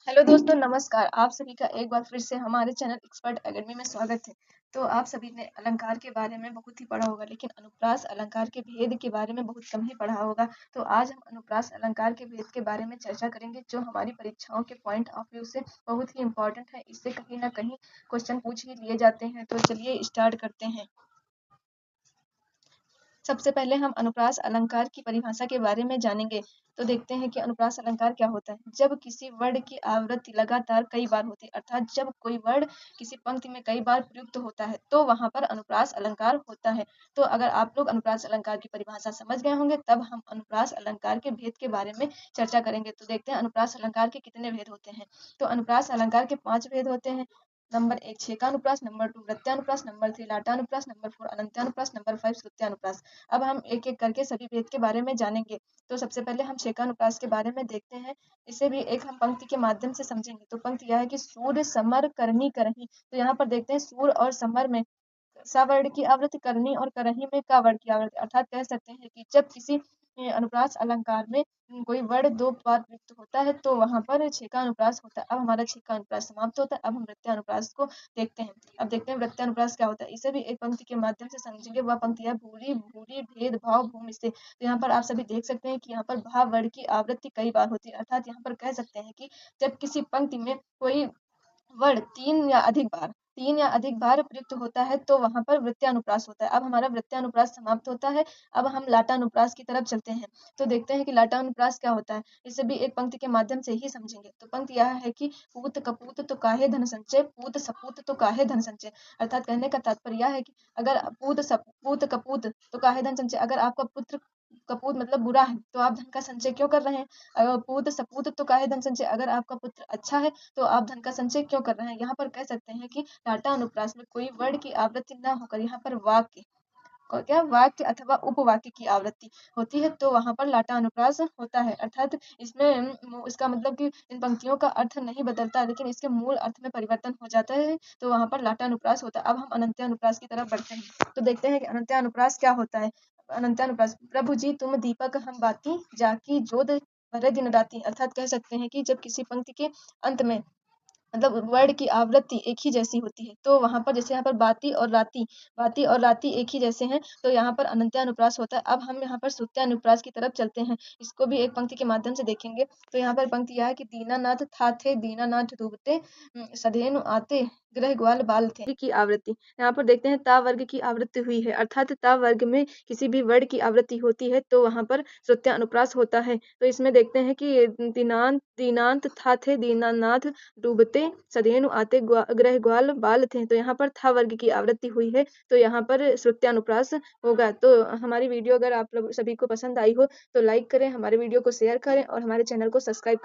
Hello दोस्तों, नमस्कार। आप सभी का एक बार फिर से हमारे चैनल एक्सपर्ट एकेडमी में स्वागत है। तो आप सभी ने अलंकार के बारे में बहुत ही पढ़ा होगा, लेकिन अनुप्रास अलंकार के भेद के बारे में बहुत कम ही पढ़ा होगा। तो आज हम अनुप्रास अलंकार के भेद के बारे में चर्चा करेंगे, जो हमारी परीक्षाओं के पॉइंट ऑफ व्यू से बहुत ही इम्पोर्टेंट है। इससे कहीं ना कहीं क्वेश्चन पूछ ही लिए जाते हैं। तो चलिए स्टार्ट करते हैं। सबसे पहले हम अनुप्रास अलंकार की परिभाषा के बारे में जानेंगे। तो देखते हैं कि अनुप्रास अलंकार क्या होता है। जब किसी वर्ड की आवृत्ति लगातार कई बार होती है, अर्थात जब कोई वर्ड किसी पंक्ति में कई बार प्रयुक्त होता है, तो वहां पर अनुप्रास अलंकार होता है। तो अगर आप लोग अनुप्रास अलंकार की परिभाषा समझ गए होंगे, तब हम अनुप्रास अलंकार के भेद के बारे में चर्चा करेंगे। तो देखते हैं अनुप्रास अलंकार के कितने भेद होते हैं। तो अनुप्रास अलंकार के 5 भेद होते हैं। नंबर 1 छेकानुप्रास, नंबर 2 वृत्तानुप्रास, नंबर 3 लाटानुप्रास, नंबर 4 अनंत्यानुप्रास, नंबर 5 श्रुत्यानुप्रास। अब हम एक एक करके सभी भेद के बारे में जानेंगे। तो सबसे पहले हम छेकानुप्रास के बारे में देखते हैं। इसे भी एक हम पंक्ति के माध्यम से समझेंगे। तो पंक्ति यह है कि सूर समर करनी करही। तो यहाँ पर देखते हैं सूर और समर में सा वर्ड की आवृत्ति, करनी और करही में का वर्ड की आवृत्ति। अर्थात कह सकते हैं कि जब किसी अनुप्रास अलंकार में कोई वर्ड 2 बार प्रयुक्त होता है, तो वहां पर छेका अनुप्रास होता है। अब हमारा छेका अनुप्रास समाप्त होता है। अब हम वृत्तानुप्रास को देखते हैं। अब देखते हैं वृत्तानुप्रास क्या होता है। इसे भी एक पंक्ति के माध्यम से समझेंगे। वह पंक्ति है भूरी भूरी भेद भाव भूमि से। तो यहाँ पर आप सभी देख सकते हैं कि यहाँ पर भाव वर्ड की आवृत्ति कई बार होती है। अर्थात यहाँ पर कह सकते हैं कि जब किसी पंक्ति में कोई वर्ड 3 या अधिक बार प्रयुक्त होता है, तो वहां पर वृत्तानुप्रास होता है। अब हमारा वृत्तानुप्रास समाप्त होता है। अब हम लाटानुप्रास की तरफ चलते हैं। तो देखते हैं कि लाटानुप्रास क्या होता है। इसे भी एक पंक्ति के माध्यम से ही समझेंगे। तो पंक्ति यह है कि पूत कपूत तो काहे धन संचय, पूत सपूत तो काहे धन संचय। अर्थात कहने का तात्पर्य यह है कि अगर पूत कपूत तो काहे धन संचय, अगर आपका पुत्र कपूत मतलब बुरा है, तो आप धन का संचय क्यों कर रहे हैं। पूत सपूत तो काहे धन संचय, अगर आपका पुत्र अच्छा है, तो आप धन का संचय क्यों कर रहे हैं। यहाँ पर कह सकते हैं कि लाटा अनुप्रास में कोई वर्ड की आवृत्ति न होकर यहाँ पर वाक्य वाक्य अथवा उपवाक्य की आवृत्ति होती है, तो वहां पर लाटा अनुप्रास होता है। अर्थात इसमें इसका मतलब कि इन पंक्तियों का अर्थ नहीं बदलता, लेकिन इसके मूल अर्थ में परिवर्तन हो जाता है। तो वहां पर लाटा अनुप्रास होता है। अब हम अनंत्यानुप्रास की तरफ बढ़ते हैं। तो देखते हैं कि अनंत्यानुप्रास क्या होता है। अनंत्यानुप्रास, प्रभु जी तुम दीपक हम बाती, जाकी जोत भरे दिन राती। अर्थात कह सकते हैं कि जब किसी पंक्ति के अंत में मतलब वर्ड की आवृत्ति एक ही जैसी होती है, तो वहां पर जैसे यहाँ पर बाती और राती एक ही जैसे हैं, तो यहाँ पर अनंत्यानुप्रास होता है। अब हम यहाँ पर श्रुत्यानुप्रास की तरफ चलते हैं। इसको भी एक पंक्ति के माध्यम से देखेंगे। तो यहाँ पर पंक्ति यह है कि दीनानाथ था थे दीनानाथ डूबते, सधेनु आते ग्रह ग्वाल बाल थे की आवृत्ति। यहाँ पर देखते हैं ता वर्ग की आवृत्ति हुई है। अर्थात ता वर्ग में किसी भी वर्ड की आवृत्ति होती है, तो वहां पर श्रुत्यानुप्रास होता है। तो इसमें देखते हैं कि दीनांत था थे दीनानाथ डूबते सधेनु आते ग्रह ग्वाल बाल थे। तो यहाँ पर था वर्ग की आवृत्ति हुई है, तो यहाँ पर श्रुत्यानुप्रास होगा। तो हमारी वीडियो अगर आप लोग सभी को पसंद आई हो, तो लाइक करें, हमारे वीडियो को शेयर करें और हमारे चैनल को सब्सक्राइब